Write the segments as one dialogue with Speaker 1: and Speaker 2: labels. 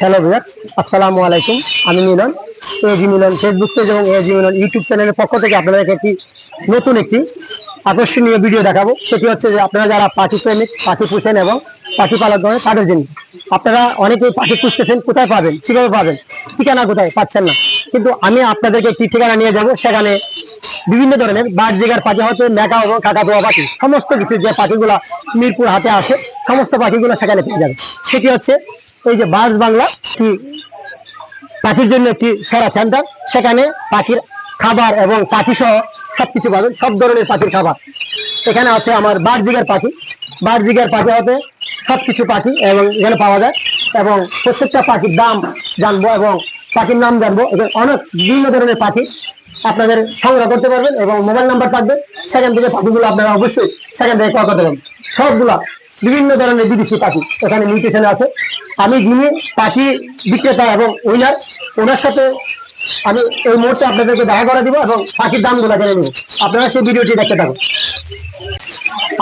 Speaker 1: Hello viewers, আসসালামু আলাইকুম। আমি মিলন, এজি মিলন ফেসবুক পেজ এবং এজি মিলন ইউটিউব চ্যানেলের পক্ষ থেকে আপনাদেরকে নতুন একটি আকর্ষণীয় ভিডিও দেখাবো। সেটি হচ্ছে যে আপনারা যারা পাখি প্রেমিক, পাখি পুষেন এবং পাখি পালন করেন তাদের জন্য। আপনারা অনেকেই পাখি পুষতেছেন, কোথায় পাবেন, কিভাবে পাবেন, ঠিকানা কোথায় পাচ্ছেন না, কিন্তু আমি আপনাদেরকে একটি ঠিকানা নিয়ে যাব। সেখানে বিভিন্ন ধরনের বার্ড জিগার পাখি হতে মেকা এবং কাকাতুয়া পাখি, সমস্ত কিছু যে পাখিগুলা মিরপুর হাতে আসে সমস্ত পাখিগুলো সেখানে পেয়ে যাবে। সেটি হচ্ছে এই যে বার্ড বাংলা পাখির জন্য একটি সেরা সেন্টার। সেখানে পাখির খাবার এবং পাখি সহ সবকিছু পাবেন, সব ধরনের পাখির খাবার। এখানে আছে আমার বার্জিগার পাখি, বার্জিগার পাখি হতে সবকিছু পাখি এবং এখানে পাওয়া যায়। এবং প্রত্যেকটা পাখির দাম জানবো এবং পাখির নাম জানবো। এখানে অনেক বিভিন্ন ধরনের পাখি আপনাদের সংগ্রহ করতে পারবেন এবং মোবাইল নাম্বার থাকবে, সেখান থেকে পাখিগুলো আপনারা অবশ্যই সেখান থেকে ক্রয় করতে পারবেন। সবগুলা বিভিন্ন ধরনের বিদেশি পাখি এখানে মিউটেশনে আছে। আমি যিনি পাখি বিক্রেতা এবং ওইনার, ওনার সাথে আমি এই মুহূর্তে আপনাদেরকে দেখা করে দিব এবং পাখির দামগুলো জেনে নিব। আপনারা সেই ভিডিওটি দেখতে থাকুন।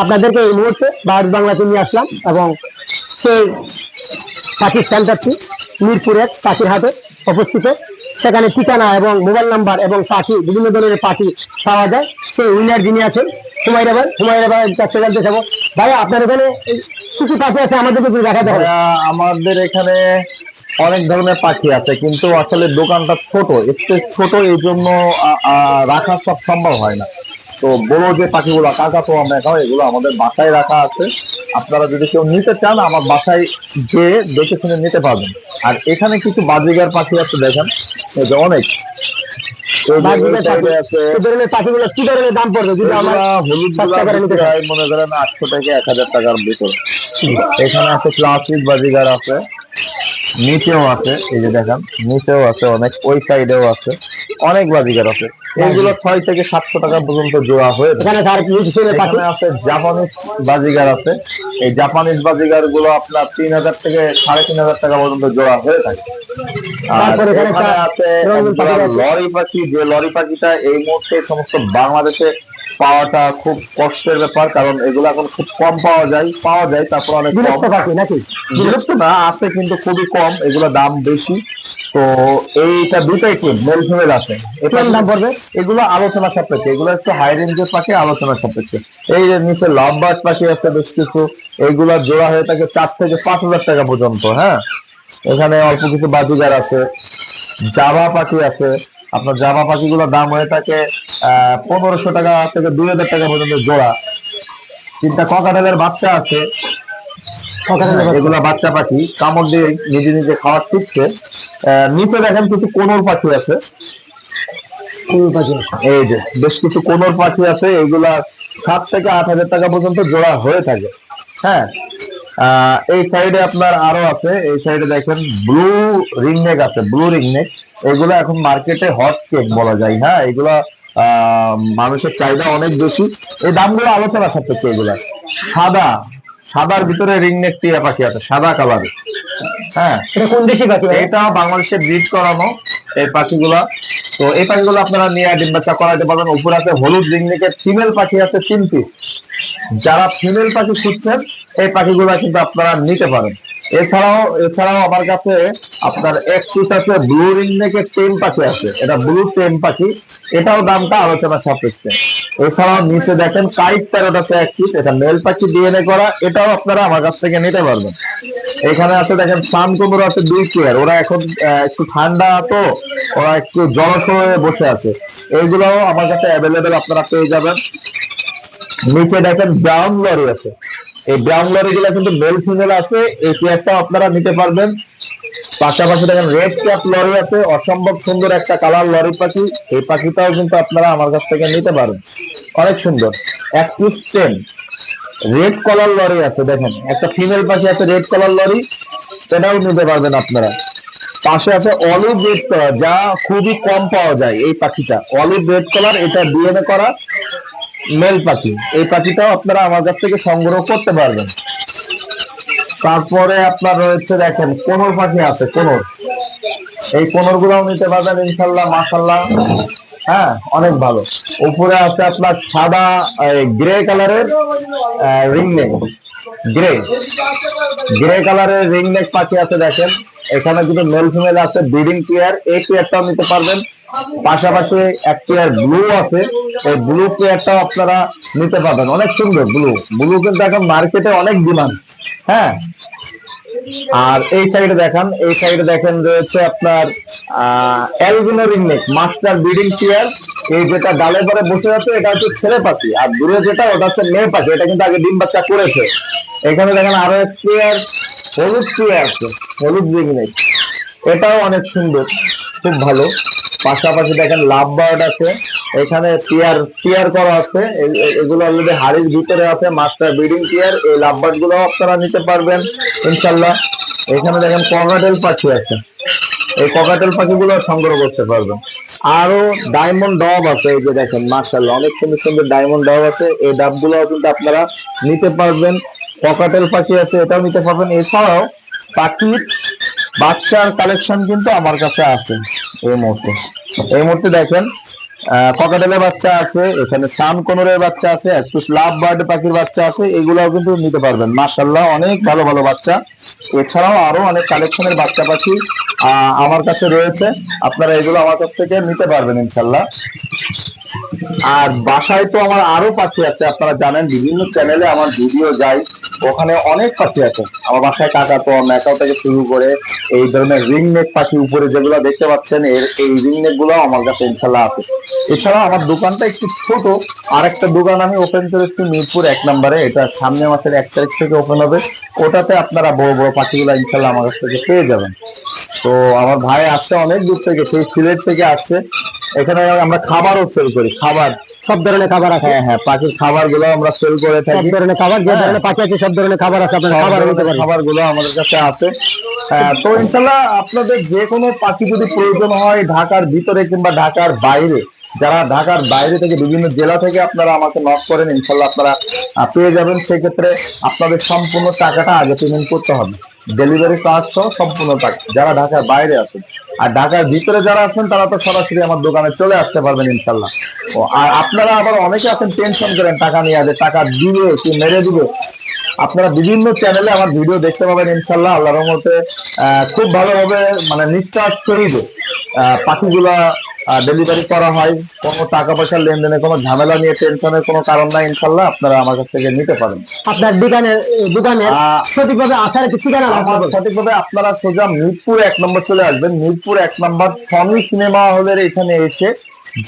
Speaker 1: আপনাদেরকে এই মুহূর্তে বার্ড বাংলাতে নিয়ে আসলাম এবং সেই পাখির সেন্টারটি মিরপুর 1 পাখির হাটে অবস্থিত। সেখানে ঠিকানা এবং মোবাইল নাম্বার এবং পাখি, বিভিন্ন ধরনের পাখি পাওয়া যায়। সেই উইনার যিনি আছেন হুমায়রা ভাই, হুমায়রা ভাই কাছ থেকে জানতে চাবো, ভাইয়া আপনার এখানে কি কি পাখি আছে আমাদেরকে একটু দেখাতে হবে।
Speaker 2: আমাদের এখানে অনেক ধরনের পাখি আছে, কিন্তু আসলে দোকানটা ছোট, একটু ছোট, এই জন্য রাখা সব সম্ভব হয় না। তো বড় যে পাখিগুলো কাকাতুয়া মেকা, এগুলো আমাদের বাসায় রাখা আছে। আপনারা যদি কেউ নিতে চান আমার বাসায় যে দেখে শুনে নিতে পারবেন। আর এখানে কিছু বাজিগার পাখি আছে, দেখেন এই যে অনেক
Speaker 1: পাখিগুলো কি ধরনের দাম পড়বে যদি আমরা
Speaker 2: হলুদ মনে করেন 800 থেকে 1000 টাকার ভিতর। এখানে আছে ক্লাসিক বাজিগার আছে, নিচেও আছে, এই যে দেখেন নিচেও আছে অনেক, ওই সাইডেও আছে অনেক বাজিগার আছে। এইগুলো 6 থেকে 700 টাকা পর্যন্ত জোড়া হয়ে এখানে আছে। জাপানিজ বাজিগার আছে, এই জাপানিজ বাজিগার গুলো আপনার 3000 থেকে 3500 টাকা পর্যন্ত জোড়া হয়ে থাকে। আর এখানে আছে লরি পাখি, যে লরি পাখিটা এই মুহূর্তে সমস্ত বাংলাদেশে পাওয়াটা খুব কষ্টের ব্যাপার, কারণ এগুলো এখন খুব কম পাওয়া যায়, তারপর অনেক বিলুপ্ত না আছে কিন্তু খুবই কম, এগুলো দাম বেশি। তো এইটা দুটাই কি মেল ফিমেল আছে, এটার দাম পড়বে, এগুলো আলোচনা সাপেক্ষে, এগুলো একটু হাই রেঞ্জের পাখি, আলোচনা সাপেক্ষে। এই যে নিচে লাভ বার্ড পাখি আছে বেশ কিছু, এইগুলা জোড়া হয়ে থাকে 4 থেকে 5000 টাকা পর্যন্ত। হ্যাঁ, এখানে অল্প কিছু বাজিগার আছে, জাভা পাখি আছে। আপনার জাভা পাখিগুলোর দাম হয়ে থাকে 1500 টাকা থেকে 2000 টাকা পর্যন্ত জোড়া। 3টা ককাটেলের বাচ্চা আছে, এগুলা বাচ্চা পাখি কামড় দিয়ে নিজে নিজে খাওয়া শিখছে। নিচে দেখেন কিছু কোনোর পাখি আছে, এই যে বেশ কিছু কোনোর পাখি আছে, এগুলা 7 থেকে 8000 টাকা পর্যন্ত জোড়া হয়ে থাকে। হ্যাঁ, এই সাইডে আপনার আরো আছে, এই সাইডে দেখেন ব্লু রিংনেক আছে, ব্লু রিংনেক। এগুলো এখন মার্কেটে হট কেক বলা যায়। হ্যাঁ, এগুলা মানুষের চাহিদা অনেক বেশি, এই দামগুলো আলোচনা সাপেক্ষে। এগুলা সাদার ভিতরে রিংনেক টিয়া পাখি আছে, সাদা কালারের। হ্যাঁ, এটা কোন দেশি পাখি? এটা বাংলাদেশে ব্রিড করানো এই পাখিগুলা। তো এই পাখিগুলো আপনারা নিয়ে ডিম বাচ্চা করাইতে পারবেন। উপরে আছে হলুদ রিংনেকের ফিমেল পাখি আছে 3 পিস। যারা ফিমেল পাখি খুঁজছেন এই পাখিগুলা কিন্তু আপনারা নিতে পারেন। এছাড়াও আমার কাছে আপনার এক পিস আছে ব্লু রিংনেকের টেম পাখি আছে, এটা ব্লু টেম পাখি, এটাও দামটা আলোচনা সাপেক্ষে। এছাড়াও নিচে দেখেন কাইট প্যারট আছে এক পিস, এটা মেল পাখি ডিএনএ করা, এটাও আপনারা আমার কাছ থেকে নিতে পারবেন। এখানে আছে দেখেন সান কুমুর আছে 2 পেয়ার, ওরা এখন একটু ঠান্ডা, তো ওরা একটু জড়সড় হয়ে বসে আছে, এইগুলোও আমার কাছে অ্যাভেলেবেল আপনারা পেয়ে যাবেন। নিচে দেখেন ব্রাউন লরি আছে, এই ব্রাউন লরি গুলো কিন্তু মেল ফিমেল আছে, এই পেয়ারটাও আপনারা নিতে পারবেন। পাশাপাশি দেখেন রেড ক্যাপ লরি আছে, অসম্ভব সুন্দর একটা কালার লরি পাখি, এই পাখিটাও কিন্তু আপনারা আমার কাছ থেকে নিতে পারেন, অনেক সুন্দর। এক পিস 10 রেড কলার লরি আছে, দেখেন একটা ফিমেল পাখি আছে রেড কলার লরি, এটাও নিতে পারবেন আপনারা। পাশে আছে অলিভ রেড কলার, যা খুবই কম পাওয়া যায় এই পাখিটা, অলিভ রেড কলার, এটা ডিএনএ করা মেল পাখি, এই পাখিটাও আপনারা আমার কাছ থেকে সংগ্রহ করতে পারবেন। তারপরে আপনার রয়েছে দেখেন কোনোর পাখি আছে, কোনোর, এই কোনোর গুলাও নিতে পারবেন ইনশাল্লাহ, মাশাল্লাহ। হ্যাঁ, অনেক ভালো। উপরে আছে আপনার সাদা গ্রে কালারের রিংনেক, গ্রে গ্রে কালারের রিং নেক পাখি আছে দেখেন। এখানে কিন্তু মেল ফিমেল আছে, ব্রিডিং পেয়ার, এই পেয়ারটাও নিতে পারবেন। পাশাপাশি এক পেয়ার ব্লু আছে, এই ব্লু পেয়ারটাও আপনারা নিতে পারবেন। অনেক সুন্দর ব্লু কিন্তু এখন মার্কেটে অনেক ডিমান্ড। হ্যাঁ, আর এই সাইডে দেখেন রয়েছে আপনার albino ringneck master breeding pair. এই যেটা ডালে পরে বসে আছে এটা হচ্ছে ছেলে পাখি, আর দূরে যেটা ওটা হচ্ছে মেয়ে পাখি। এটা কিন্তু আগে ডিম বাচ্চা করেছে। এখানে দেখেন আরো এক পেয়ার হলুদ পেয়ার আছে, হলুদ রিংনেক, এটাও অনেক সুন্দর, খুব ভালো। পাশাপাশি দেখেন লাভ বার্ড আছে, এখানে পেয়ার করা আছে। এগুলো অলরেডি হাড়ির ভিতরে আছে, মাস্টার ব্রিডিং পেয়ার। এই লাভ বার্ড গুলো আপনারা নিতে পারবেন ইনশাল্লাহ। এখানে দেখেন ককাটেল পাখি আছে, এই ককাটেল পাখিগুলো সংগ্রহ করতে পারবেন। আরো ডায়মন্ড ডব আছে, এই যে দেখেন মাশাআল্লাহ অনেক সুন্দর সুন্দর ডায়মন্ড ডব আছে। এই ডাবগুলো কিন্তু আপনারা নিতে পারবেন। ককাটেল পাখি আছে, এটাও নিতে পারবেন। এছাড়াও পাখির বাচ্চার কালেকশন কিন্তু আমার কাছে আছে। এই মুহূর্তে দেখেন ককাটেলের বাচ্চা আছে, এখানে সান কোনরের বাচ্চা আছে, একটু লাভ বার্ড পাখির বাচ্চা আছে, এগুলাও কিন্তু নিতে পারবেন। মাশাআল্লাহ অনেক ভালো ভালো বাচ্চা। এছাড়াও আরো অনেক কালেকশনের বাচ্চা পাখি আমার কাছে রয়েছে, আপনারা এগুলো আমার কাছ থেকে নিতে পারবেন ইনশাল্লাহ। আর বাসায় তো আমার আরো পাখি আছে, আপনারা জানেন বিভিন্ন চ্যানেলে আমার ভিডিও যায়, ওখানে অনেক পাখি আছে আমার বাসায়। কাকাতো ম্যাকাও থেকে শুরু করে এই ধরনের রিং নেক পাখি উপরে যেগুলো দেখতে পাচ্ছেন, এই রিং নেক গুলো আমার কাছে ইনশাল্লাহ আছে। এছাড়া আমার দোকানটা একটু ছোট, আর একটা দোকান আমি ওপেন করেছি মিরপুর 1 নম্বরে, এটা সামনে মাসের 1 তারিখ থেকে ওপেন হবে। ওটাতে আপনারা বড় বড় পাখিগুলো ইনশাল্লাহ আমার কাছ থেকে পেয়ে যাবেন। তো আমার ভাই আসছে অনেক দূর থেকে, সেই সিলেট থেকে আসছে। এখানে আমরা খাবারও সেল করি, খাবার
Speaker 1: সব ধরনের খাবার আছে।
Speaker 2: হ্যাঁ, পাখির খাবার গুলো আমরা সেল করে থাকি।
Speaker 1: সব ধরনের খাবার, যে ধরনের পাখি আছে সব ধরনের খাবার আছে, আপনার
Speaker 2: খাবার গুলো আমাদের কাছে আছে। তো ইনশাল্লাহ আপনাদের যে কোনো পাখি যদি প্রয়োজন হয় ঢাকার ভিতরে কিংবা ঢাকার বাইরে, যারা ঢাকার বাইরে থেকে বিভিন্ন জেলা থেকে আপনারা আমাকে নক করেন, ইনশাল্লাহ আপনারা পেয়ে যাবেন। সেক্ষেত্রে আপনাদের সম্পূর্ণ টাকাটা আগে পেমেন্ট করতে হবে, ডেলিভারি চার্জ সহ সম্পূর্ণ টাকা, যারা ঢাকার বাইরে আছেন। আর ঢাকার ভিতরে যারা আছেন তারা তো সরাসরি আমার দোকানে চলে আসতে পারবেন ইনশাল্লাহ। আর আপনারা আবার অনেকে আছেন টেনশন করেন টাকা নিয়ে, যে টাকা দিবে কি মেরে দিবে। আপনারা বিভিন্ন চ্যানেলে আমার ভিডিও দেখতে পাবেন ইনশাল্লাহ। আল্লাহর রহমতে খুব ভালোভাবে মানে নিশ্চিত করিবে পাখিগুলা ডেলিভারি করা হয়। কোনো টাকা পয়সার লেনদেনে কোনো ঝামেলা নিয়ে টেনশনের কোনো কারণ নাই ইনশাল্লাহ, আপনারা আমার কাছ থেকে নিতে পারেন।
Speaker 1: আপনার দোকানে সঠিকভাবে আসার ঠিকানা
Speaker 2: সঠিকভাবে আপনারা সোজা মিরপুর 1 নম্বর চলে আসবেন। মিরপুর 1 নম্বর সনি সিনেমা হলের এখানে এসে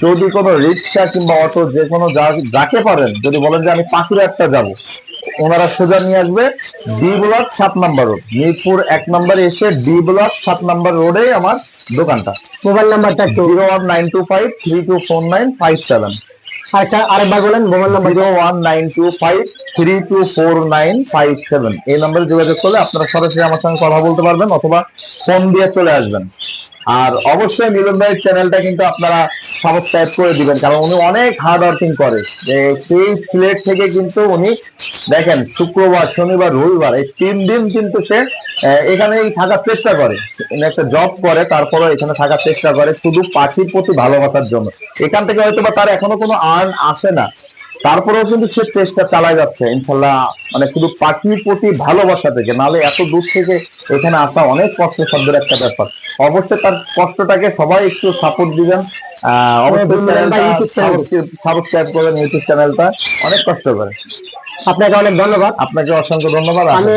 Speaker 2: যদি কোনো রিক্সা কিংবা অটো যে কোনো যাকে পারেন, যদি বলেন যে আমি পাখির একটা যাবো, ওনারা সোজা নিয়ে আসবে ডি ব্লক 7 নম্বর রোড, মিরপুর 1 নম্বরে এসে ডি ব্লক 7 নম্বর রোডে আমার দোকানটা।
Speaker 1: মোবাইল নাম্বারটা
Speaker 2: 01925324957।
Speaker 1: আরেকবার বলেন মোবাইল নাম্বার।
Speaker 2: 01925324957। এই নম্বরে যোগাযোগ করলে আপনারা সরাসরি আমার সঙ্গে কথা বলতে পারবেন অথবা ফোন দিয়ে চলে আসবেন। আর অবশ্যই মিলন ভাইয়ের চ্যানেলটা কিন্তু আপনারা সাবস্ক্রাইব করে দিবেন, কারণ উনি অনেক হার্ড ওয়ার্কিং করে। সেই সিলেট থেকে কিন্তু উনি দেখেন শুক্রবার, শনিবার, রবিবার এই 3 দিন কিন্তু সে এখানেই থাকার চেষ্টা করে। একটা জব করে, তারপরে এখানে থাকার চেষ্টা করে শুধু পাখির প্রতি ভালোবাসার জন্য। এখান থেকে হয়তো বা তার এখনো কোনো আর্ন আসে না, তারপরেও কিন্তু সে চেষ্টা চালায় যাচ্ছে ইনশাল্লাহ, মানে শুধু পাখির প্রতি ভালোবাসা থেকে। নাহলে এত দূর থেকে এখানে আসা অনেক কষ্ট সাধ্যের একটা ব্যাপার। অবশ্যই তার কষ্টটাকে সবাই একটু সাপোর্ট দিবেন। সাবস্ক্রাইব করবেন ইউটিউব চ্যানেলটা, অনেক কষ্ট করে।
Speaker 1: আপনাকে অনেক ধন্যবাদ।
Speaker 2: আপনাকে অসংখ্য ধন্যবাদ।
Speaker 1: আমি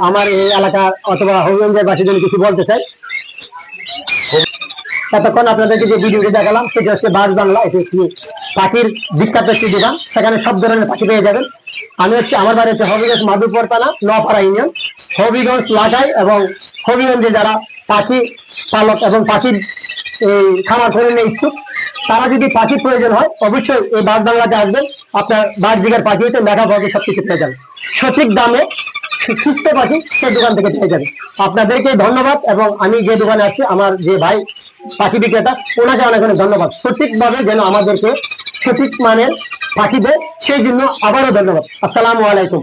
Speaker 1: আমার এই এলাকার অথবা হবিগঞ্জের বাসীর জন্য কিছু বলতে চাই। এতক্ষণ আপনাদেরকে যে ভিডিওটি দেখালাম সেটা হচ্ছে বাস বাংলা, এটি একটি পাখির বিখ্যাত একটি দোকান, সেখানে সব ধরনের পাখি পেয়ে যাবেন। আমি হচ্ছে আমার বাড়ি হচ্ছে হবিগঞ্জ মাধুপুর থানা নোয়াপাড়া ইউনিয়ন, হবিগঞ্জ লাগাই এবং হবিগঞ্জে যারা পাখি পালক এবং পাখির এই খামার করে নিয়ে ইচ্ছুক, তারা যদি পাখির প্রয়োজন হয় অবশ্যই এই বাস বাংলাতে আসবেন। আপনার বার্জিকের পাখি হচ্ছে মেঘা পাখি সবকিছু পেয়ে যাবেন সঠিক দামে। সুস্থ পাখি সেই দোকান থেকে পেয়ে যাবে। আপনাদেরকে ধন্যবাদ, এবং আমি যে দোকানে আসছি আমার যে ভাই পাখি বিক্রেতা, ওনাকে অনেক অনেক ধন্যবাদ। সঠিকভাবে যেন আমাদেরকে সঠিক মানের পাখি দেয় সেই জন্য আবারও ধন্যবাদ। আসসালামু আলাইকুম।